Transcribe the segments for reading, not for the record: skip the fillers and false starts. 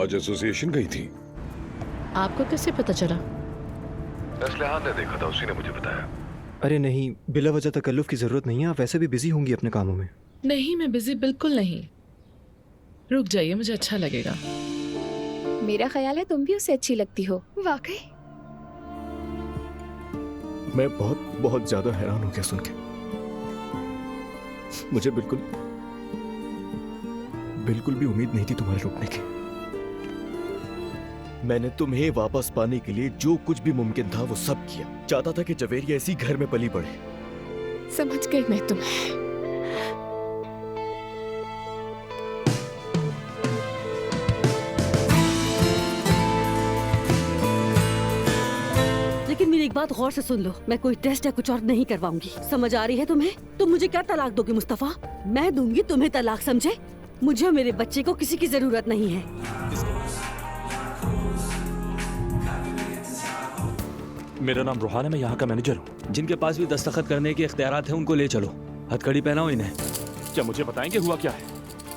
आज एसोसिएशन गई थी। आपको कैसे पता चला? असलहान ने देखा था, उसी ने मुझे बताया। अरे नहीं, बिला वजह तकल्लुफ की जरूरत नहीं है, आप वैसे भी बिजी होंगी अपने कामों में। नहीं, मैं बिजी बिल्कुल नहीं। रुक जाइए, मुझे अच्छा लगेगा। मेरा ख्याल है तुम भी उसे अच्छी लगती हो। वाकई? मैं बहुत बहुत ज्यादा हैरान हो गया सुन के। मुझे बिल्कुल भी उम्मीद नहीं थी तुम्हारे रुकने की। मैंने तुम्हें वापस पाने के लिए जो कुछ भी मुमकिन था वो सब किया। चाहता था कि जवेरिया इसी घर में पली बढ़े। समझ गई मैं तुम्हें। लेकिन मेरी एक बात गौर से सुन लो, मैं कोई टेस्ट या कुछ और नहीं करवाऊंगी। समझ आ रही है तुम्हें? तुम मुझे क्या तलाक दोगे मुस्तफा? मैं दूंगी तुम्हें तलाक, समझे? मुझे और मेरे बच्चे को किसी की जरूरत नहीं है। मेरा नाम रोहान है, मैं यहाँ का मैनेजर हूँ। जिनके पास भी दस्तखत करने के इख्तियारात हैं उनको ले चलो। हथकड़ी पहनाओ इन्हें। क्या मुझे बताएंगे हुआ क्या है?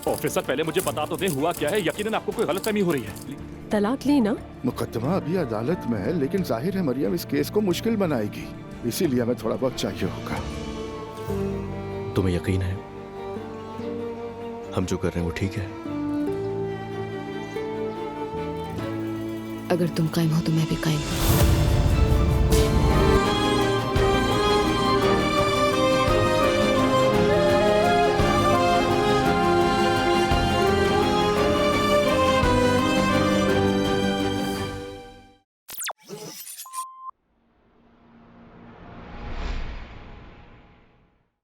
ऑफिसर पहले मुझे बता तो दें हुआ क्या है। यकीनन आपको कोई गलतफहमी हो रही है। तलाक ली ना? मुकदमा अभी अदालत में है, लेकिन जाहिर है मरियम इस केस को मुश्किल बनाएगी, इसीलिए हमें थोड़ा वक्त चाहिए होगा। तुम्हें यकीन है हम जो कर रहे हैं वो ठीक है? अगर तुम कायम हो तो मैं भी कायम हूँ।